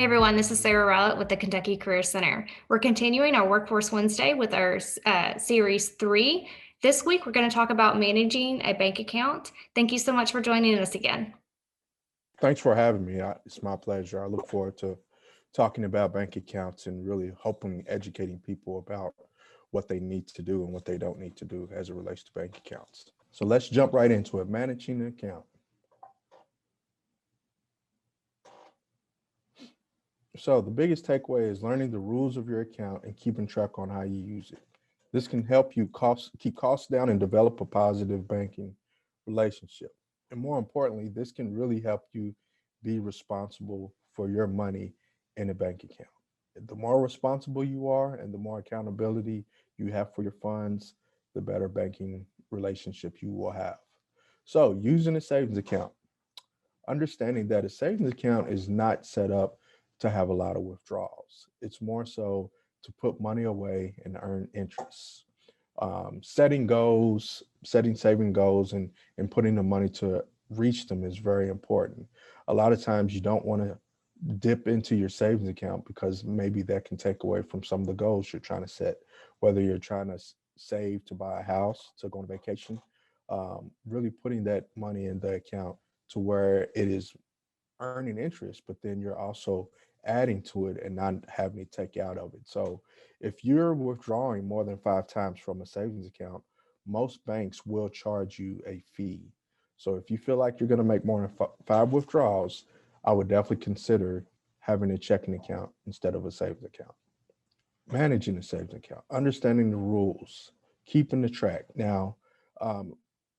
Hey everyone, this is Sarah Rowlett with the Kentucky Career Center. We're continuing our Workforce Wednesday with our Series 3. This week, we're going to talk about managing a bank account. Thank you so much for joining us again. Thanks for having me. It's my pleasure. I look forward to talking about bank accounts and really hoping educating people about what they need to do and what they don't need to do as it relates to bank accounts. So let's jump right into it. Managing an account. So the biggest takeaway is learning the rules of your account and keeping track on how you use it. This can help you keep costs down and develop a positive banking relationship. And more importantly, this can really help you be responsible for your money in a bank account. The more responsible you are and the more accountability you have for your funds, the better banking relationship you will have. So, using a savings account, understanding that a savings account is not set up to have a lot of withdrawals. It's more so to put money away and earn interest. Setting goals, setting saving goals, and putting the money to reach them is very important. A lot of times you don't want to dip into your savings account because maybe that can take away from some of the goals you're trying to set, whether you're trying to save to buy a house, to go on vacation, really putting that money in the account to where it is earning interest, but then you're also adding to it and not having to take out of it. So if you're withdrawing more than 5 times from a savings account, most banks will charge you a fee. So if you feel like you're going to make more than five withdrawals, I would definitely consider having a checking account instead of a savings account. Managing a savings account, understanding the rules, keeping the track. Now, um,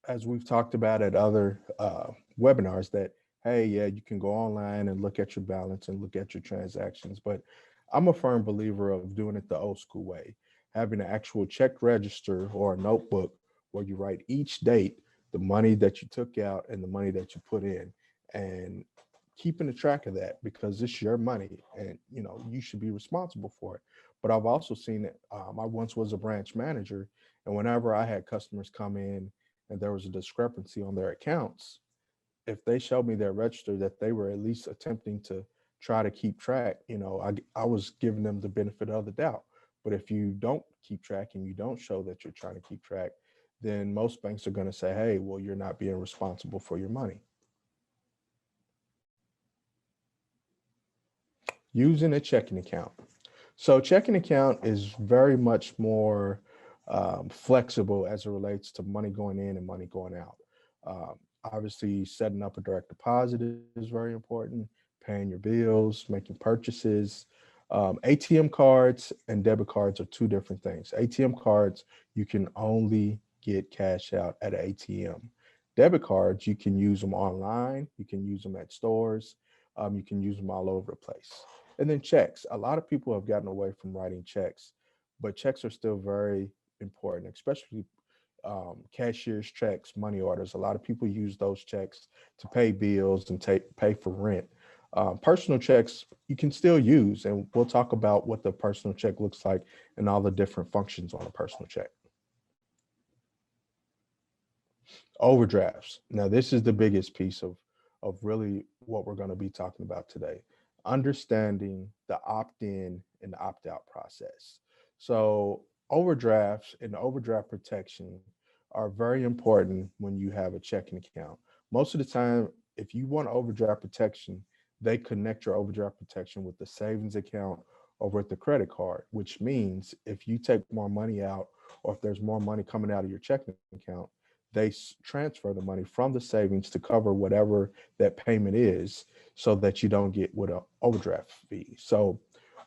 as we've talked about at other webinars, that hey, yeah, you can go online and look at your balance and look at your transactions, but I'm a firm believer of doing it the old school way, having an actual check register or a notebook where you write each date the money that you took out and the money that you put in, and keeping a track of that because it's your money and you should be responsible for it. But I've also seen it. I once was a branch manager, and whenever I had customers come in and there was a discrepancy on their accounts, if they showed me their register that they were at least attempting to try to keep track, I was giving them the benefit of the doubt. But if you don't keep track and you don't show that you're trying to keep track, then most banks are going to say, hey, well, you're not being responsible for your money. Using a checking account. So checking account is very much more flexible as it relates to money going in and money going out. Obviously, setting up a direct deposit is very important. Paying your bills, making purchases. ATM cards and debit cards are two different things. ATM cards, you can only get cash out at an ATM. Debit cards, you can use them online. You can use them at stores. You can use them all over the place. And then checks. A lot of people have gotten away from writing checks, but checks are still very important, especially cashier's checks, money orders. A lot of people use those checks to pay bills and pay for rent. Personal checks you can still use, and we'll talk about what the personal check looks like and all the different functions on a personal check. Overdrafts. Now, this is the biggest piece of really what we're going to be talking about today. Understanding the opt-in and the opt-out process. So, overdrafts and overdraft protection are very important when you have a checking account. Most of the time, if you want overdraft protection, they connect your overdraft protection with the savings account or with the credit card, which means if you take more money out or if there's more money coming out of your checking account, they transfer the money from the savings to cover whatever that payment is so that you don't get with an overdraft fee. So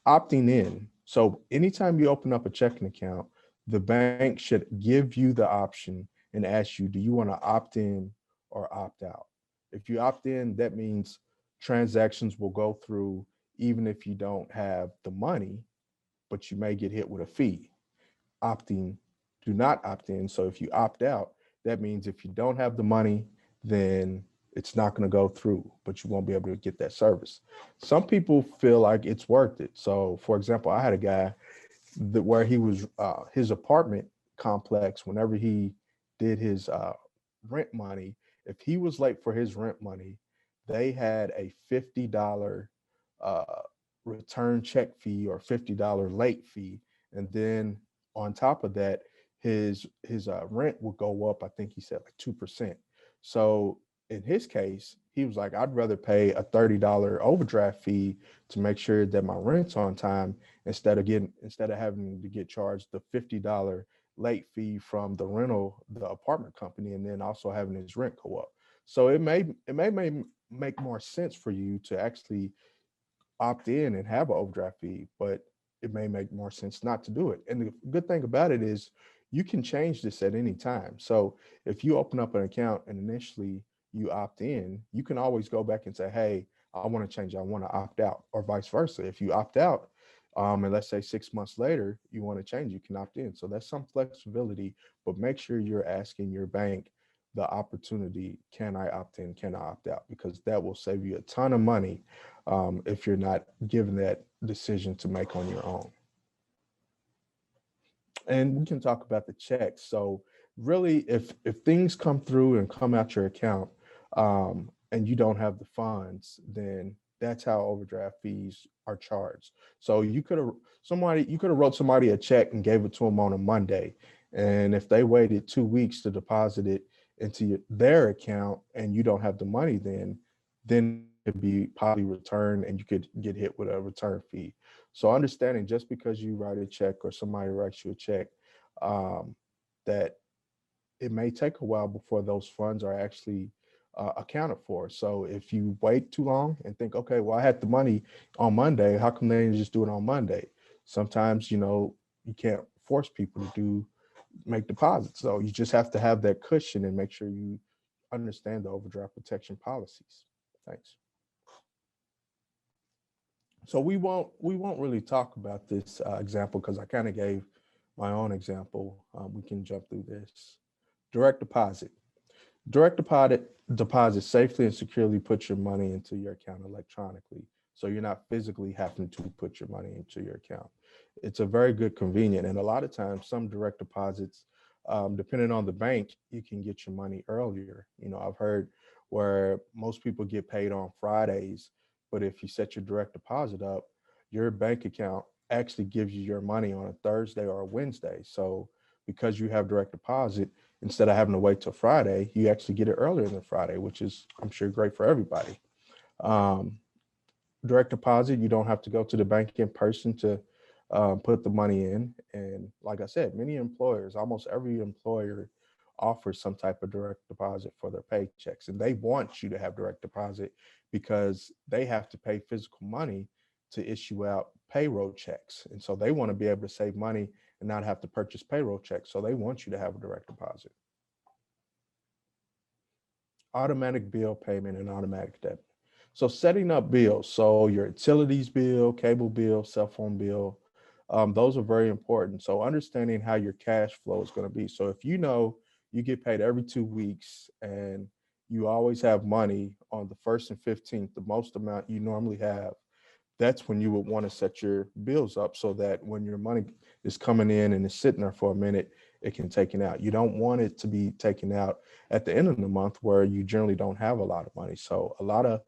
opting in. So anytime you open up a checking account, the bank should give you the option and ask you, do you want to opt in or opt out? If you opt in, that means transactions will go through even if you don't have the money, but you may get hit with a fee. Opting, do not opt in. So if you opt out, that means if you don't have the money, then it's not going to go through, but you won't be able to get that service. Some people feel like it's worth it. So, for example, I had a guy that where he was his apartment complex. Whenever he did his rent money, if he was late for his rent money, they had a $50 uh, return check fee or $50 late fee. And then on top of that, his rent would go up. I think he said like 2%. So in his case, he was like, I'd rather pay a $30 overdraft fee to make sure that my rent's on time instead of having to get charged the $50 late fee from the apartment company, and then also having his rent go up. So it may make more sense for you to actually opt in and have an overdraft fee, but it may make more sense not to do it. And the good thing about it is you can change this at any time. So if you open up an account and initially you opt in, you can always go back and say, hey, I want to change, I want to opt out, or vice versa. If you opt out, and let's say 6 months later, you want to change, you can opt in. So that's some flexibility, but make sure you're asking your bank the opportunity, can I opt in, can I opt out? Because that will save you a ton of money if you're not given that decision to make on your own. And we can talk about the checks. So really, if things come through and come out your account, and you don't have the funds, then that's how overdraft fees are charged. So you could have wrote somebody a check and gave it to them on a Monday, and if they waited 2 weeks to deposit it into their account and you don't have the money, then it could be probably returned and you could get hit with a return fee. So understanding, just because you write a check or somebody writes you a check, um, that it may take a while before those funds are actually accounted for. So if you wait too long and think, okay, well, I had the money on Monday, how come they didn't just do it on Monday? Sometimes, you can't force people to make deposits. So you just have to have that cushion and make sure you understand the overdraft protection policies. Thanks. So we won't really talk about this example because I kind of gave my own example. We can jump through this. Direct deposit. Direct deposit safely and securely puts your money into your account electronically. So you're not physically having to put your money into your account. It's a very good convenient. And a lot of times some direct deposits, depending on the bank, you can get your money earlier. I've heard where most people get paid on Fridays, but if you set your direct deposit up, your bank account actually gives you your money on a Thursday or a Wednesday. So because you have direct deposit, instead of having to wait till Friday, you actually get it earlier than Friday, which is, I'm sure, great for everybody. Um, Direct deposit, you don't have to go to the bank in person to put the money in. And like I said, many employers, almost every employer offers some type of direct deposit for their paychecks. And they want you to have direct deposit because they have to pay physical money to issue out payroll checks. And so they want to be able to save money and not have to purchase payroll checks. So they want you to have a direct deposit. Automatic bill payment and automatic debit. So setting up bills, so your utilities bill, cable bill, cell phone bill, those are very important. So understanding how your cash flow is going to be. So if you know you get paid every 2 weeks and you always have money on the 1st and 15th, the most amount you normally have, that's when you would want to set your bills up so that when your money is coming in and is sitting there for a minute, it can take it out. You don't want it to be taken out at the end of the month where you generally don't have a lot of money. So a lot of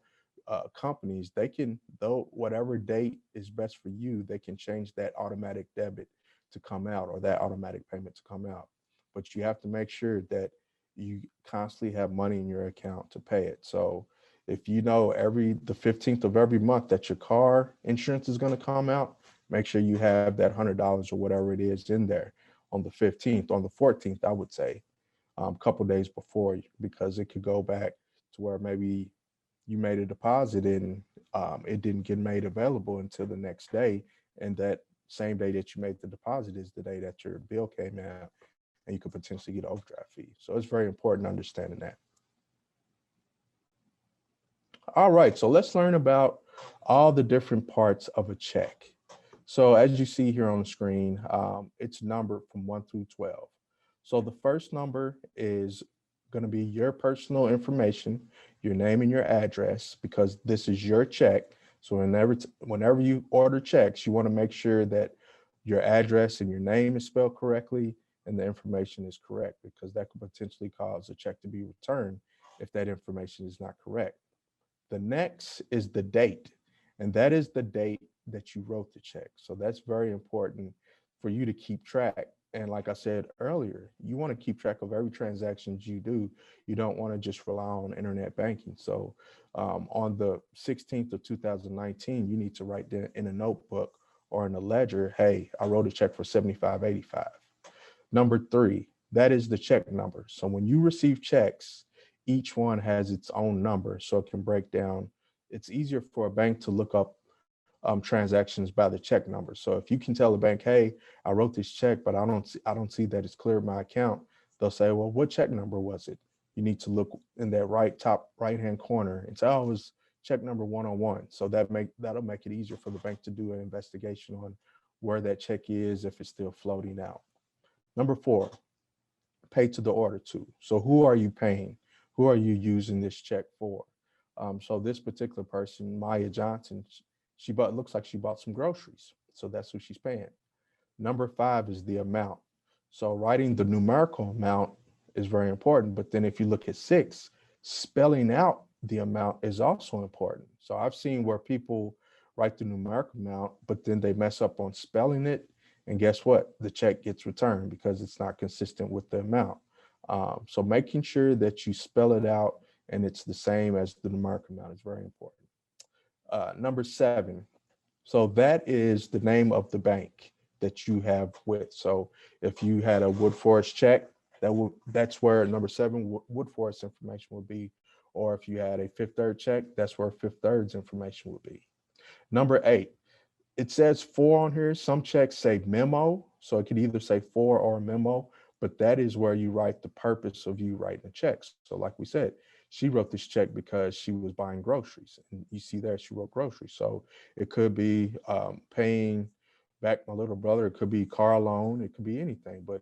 companies, they can, though, whatever date is best for you, they can change that automatic debit to come out or that automatic payment to come out. But you have to make sure that you constantly have money in your account to pay it. So if you know every the 15th of every month that your car insurance is going to come out, make sure you have that $100 or whatever it is in there on the 15th, on the 14th, I would say, a couple days before, because it could go back to where maybe you made a deposit and it didn't get made available until the next day. And that same day that you made the deposit is the day that your bill came out and you could potentially get an overdraft fee. So it's very important understanding that. All right, so let's learn about all the different parts of a check. So as you see here on the screen, it's numbered from 1 through 12. So the first number is going to be your personal information, your name and your address, because this is your check. So whenever you order checks, you want to make sure that your address and your name is spelled correctly and the information is correct, because that could potentially cause a check to be returned if that information is not correct. The next is the date, and that is the date that you wrote the check. So that's very important for you to keep track. And like I said earlier, you want to keep track of every transaction you do. You don't want to just rely on internet banking. So on the 16th of 2019, you need to write down in a notebook or in a ledger, hey, I wrote a check for 75.85. Number three, that is the check number. So when you receive checks, each one has its own number, so it can break down. It's easier for a bank to look up transactions by the check number. So if you can tell the bank, hey, I wrote this check, but I don't see that it's cleared my account, they'll say, well, what check number was it? You need to look in that top right hand corner and say, oh, it was check number 101. So that'll make it easier for the bank to do an investigation on where that check is, if it's still floating out. Number four, pay to the order to. So who are you paying? Who are you using this check for? So this particular person, Maya Johnson, she bought, looks like she bought some groceries. So that's who she's paying. Number five is the amount. So writing the numerical amount is very important. But then if you look at six, spelling out the amount is also important. So I've seen where people write the numerical amount, but then they mess up on spelling it. And guess what? The check gets returned because it's not consistent with the amount. So making sure that you spell it out and it's the same as the numerical amount is very important. Number seven, so that is the name of the bank that you have with. So if you had a Wood Forest check, that's where number seven, Wood Forest information would be. Or if you had a Fifth Third check, that's where Fifth Third's information would be. Number eight, it says for on here. Some checks say memo, so it could either say for or memo, but that is where you write the purpose of you writing the checks. So like we said, she wrote this check because she was buying groceries, and you see there she wrote groceries. So it could be paying back my little brother, it could be car loan, it could be anything, but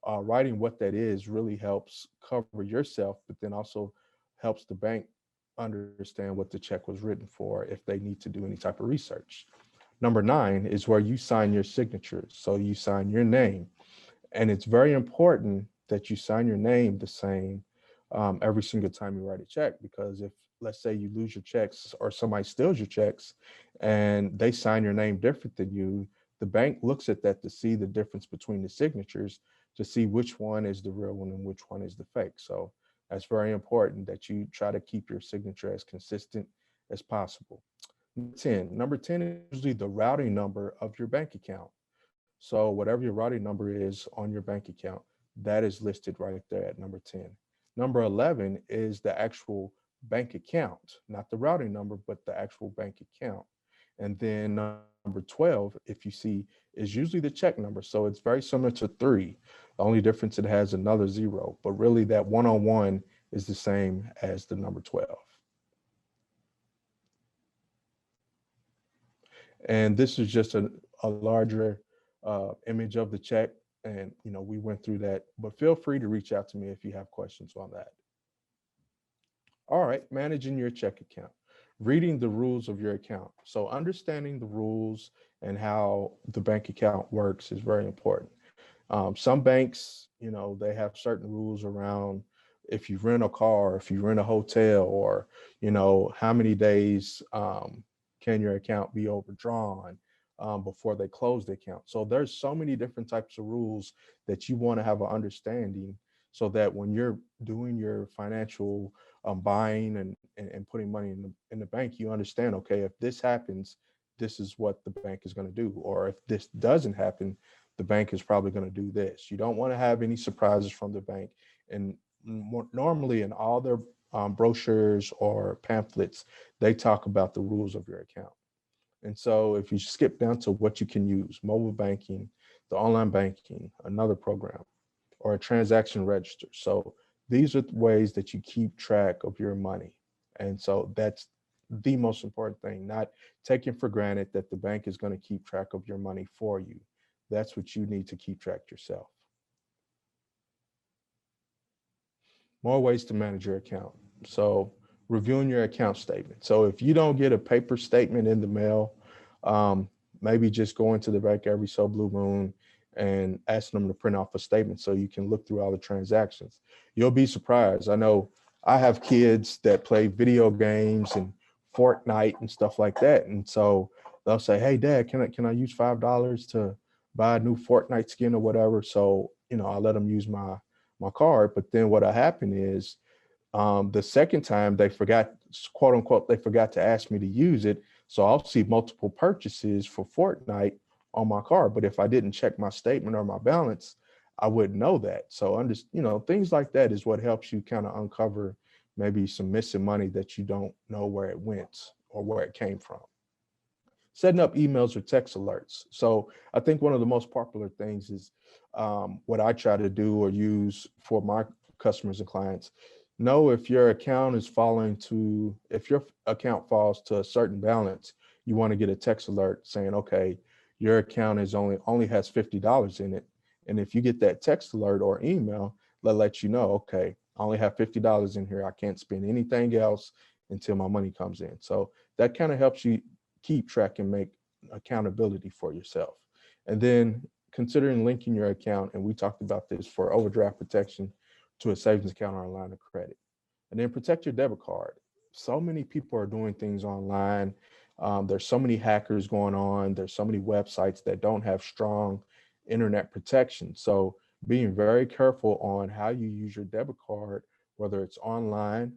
writing what that is really helps cover yourself, but then also helps the bank understand what the check was written for if they need to do any type of research. Number nine is where you sign your signatures. So you sign your name. And it's very important that you sign your name the same every single time you write a check, because if, let's say, you lose your checks or somebody steals your checks and they sign your name different than you, the bank looks at that to see the difference between the signatures, to see which one is the real one and which one is the fake. So that's very important that you try to keep your signature as consistent as possible. 10. Number 10 is usually the routing number of your bank account. So whatever your routing number is on your bank account, that is listed right there at number 10. Number 11 is the actual bank account, not the routing number, but the actual bank account. And then number 12, if you see, is usually the check number. So it's very similar to 3. The only difference, it has another 0, but really that 101 is the same as the number 12. And this is just a larger image of the check. And, we went through that, but feel free to reach out to me if you have questions on that. All right, managing your check account, reading the rules of your account. So understanding the rules and how the bank account works is very important. Some banks, they have certain rules around if you rent a car, if you rent a hotel, or, how many days can your account be overdrawn before they close the account. So there's so many different types of rules that you want to have an understanding, so that when you're doing your financial buying and putting money in the bank, you understand, okay, if this happens, this is what the bank is going to do. Or if this doesn't happen, the bank is probably going to do this. You don't want to have any surprises from the bank. And normally in all their brochures or pamphlets, they talk about the rules of your account. And so if you skip down to what you can use, mobile banking, the online banking, another program, or a transaction register. So these are ways that you keep track of your money. And so that's the most important thing, not taking for granted that the bank is going to keep track of your money for you. That's what you need to keep track yourself. More ways to manage your account. So reviewing your account statement. So if you don't get a paper statement in the mail, maybe just going to the bank every so blue moon and asking them to print off a statement so you can look through all the transactions. You'll be surprised. I know I have kids that play video games and Fortnite and stuff like that. And so they'll say, "Hey, Dad, can I use $5 to buy a new Fortnite skin or whatever?" So I let them use my card. But then what'll happen is the second time they forgot, quote unquote, they forgot to ask me to use it. So I'll see multiple purchases for Fortnite on my card. But if I didn't check my statement or my balance, I wouldn't know that. So things like that is what helps you kind of uncover maybe some missing money that you don't know where it went or where it came from. Setting up emails or text alerts. So I think one of the most popular things is what I try to do or use for my customers and clients. Know if your account is if your account falls to a certain balance, you want to get a text alert saying, okay, your account is only has $50 in it. And if you get that text alert or email, they'll let you know, okay, I only have $50 in here. I can't spend anything else until my money comes in. So that kind of helps you keep track and make accountability for yourself. And then considering linking your account, and we talked about this, for overdraft protection to a savings account or a line of credit. And then protect your debit card. So many people are doing things online. There's so many hackers going on. There's so many websites that don't have strong internet protection. So being very careful on how you use your debit card, whether it's online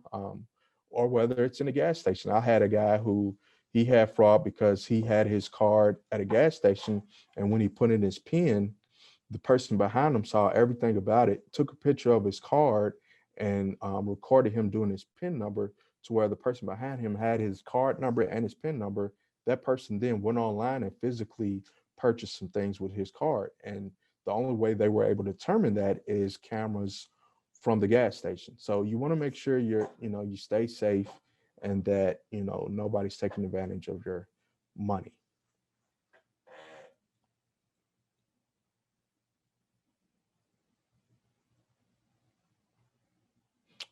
or whether it's in a gas station. I had a guy who he had fraud because he had his card at a gas station, and when he put in his PIN, the person behind him saw everything about it, took a picture of his card, and recorded him doing his PIN number, to where the person behind him had his card number and his PIN number. That person then went online and physically purchased some things with his card. And the only way they were able to determine that is cameras from the gas station. So you want to make sure you stay safe, and that nobody's taking advantage of your money.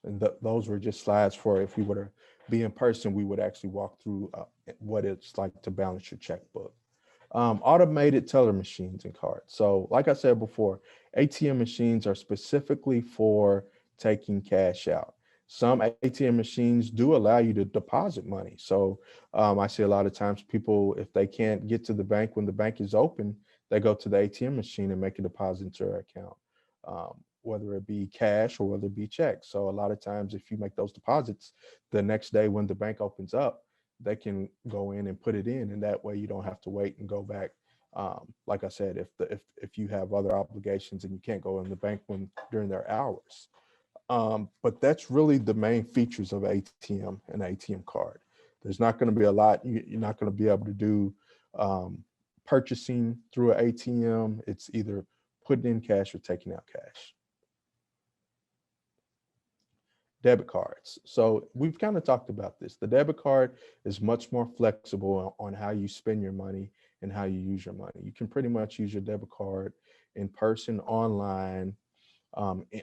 And those were just slides for, if we were to be in person, we would actually walk through what it's like to balance your checkbook. Automated teller machines and cards. So like I said before, ATM machines are specifically for taking cash out. Some ATM machines do allow you to deposit money. So I see a lot of times people, if they can't get to the bank when the bank is open, they go to the ATM machine and make a deposit into their account, whether it be cash or whether it be checks. So a lot of times if you make those deposits, the next day when the bank opens up, they can go in and put it in, and that way you don't have to wait and go back. Like I said, if you have other obligations and you can't go in the bank during their hours. But that's really the main features of ATM and ATM card. There's not going to be a lot. You're not going to be able to do purchasing through an ATM. It's either putting in cash or taking out cash. Debit cards. So we've kind of talked about this. The debit card is much more flexible on how you spend your money and how you use your money. You can pretty much use your debit card in person, online,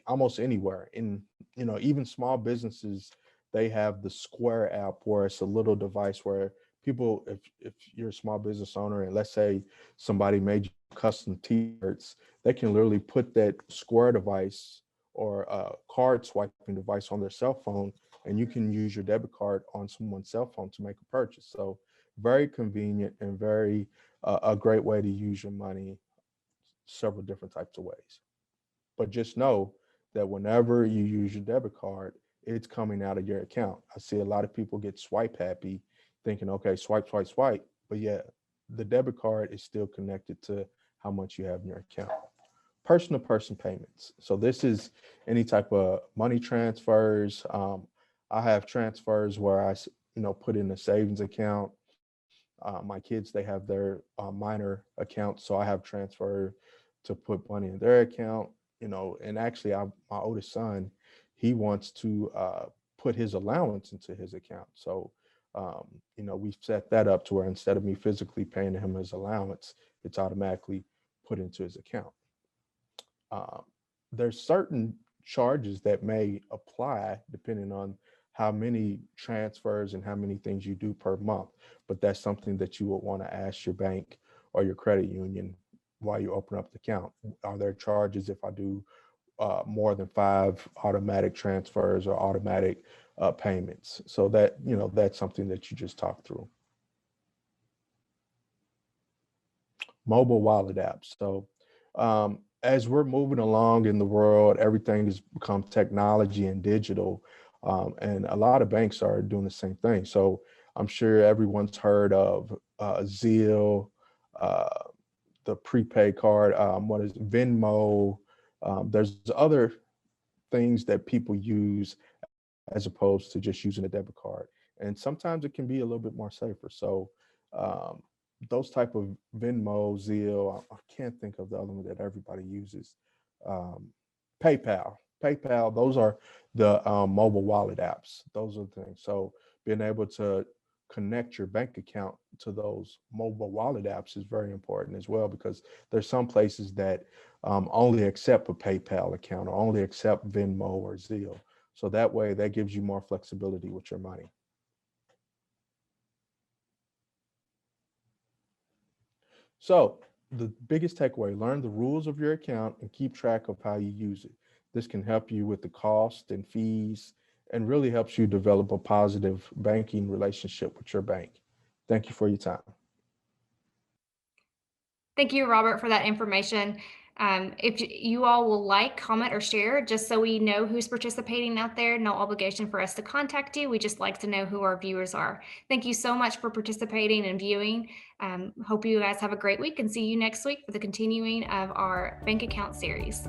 almost anywhere. In even small businesses, they have the Square app, where it's a little device where people, if you're a small business owner and let's say somebody made you custom t-shirts, they can literally put that Square device or a card swiping device on their cell phone, and you can use your debit card on someone's cell phone to make a purchase. So very convenient and very a great way to use your money several different types of ways. But just know that whenever you use your debit card, it's coming out of your account. I see a lot of people get swipe happy thinking, okay, swipe, swipe, swipe. But yeah, the debit card is still connected to how much you have in your account. Person to person payments. So this is any type of money transfers. I have transfers where put in a savings account. My kids, they have their minor account, so I have transfer to put money in their account. And actually, my oldest son, he wants to put his allowance into his account. So, we've set that up to where instead of me physically paying him his allowance, it's automatically put into his account. Uh, there's certain charges that may apply depending on how many transfers and how many things you do per month. But that's something that you would want to ask your bank or your credit union while you open up the account. Are there charges if I do more than 5 automatic transfers or automatic payments? So that's something that you just talk through. mobile wallet apps. So as we're moving along in the world, everything has become technology and digital, and a lot of banks are doing the same thing. So I'm sure everyone's heard of Zelle, uh, the prepaid card, what is Venmo. There's other things that people use as opposed to just using a debit card. And sometimes it can be a little bit more safer. So um, those type of Venmo, Zelle, I can't think of the other one that everybody uses. Um, PayPal, those are the mobile wallet apps. Those are the things. So being able to connect your bank account to those mobile wallet apps is very important as well, because there's some places that only accept a PayPal account or only accept Venmo or Zelle. So that way, that gives you more flexibility with your money. So the biggest takeaway, learn the rules of your account and keep track of how you use it. This can help you with the cost and fees and really helps you develop a positive banking relationship with your bank. Thank you for your time. Thank you, Robert, for that information. If you all will like, comment, or share, just so we know who's participating out there, no obligation for us to contact you. We just like to know who our viewers are. Thank you so much for participating and viewing. Hope you guys have a great week and see you next week for the continuing of our bank account series.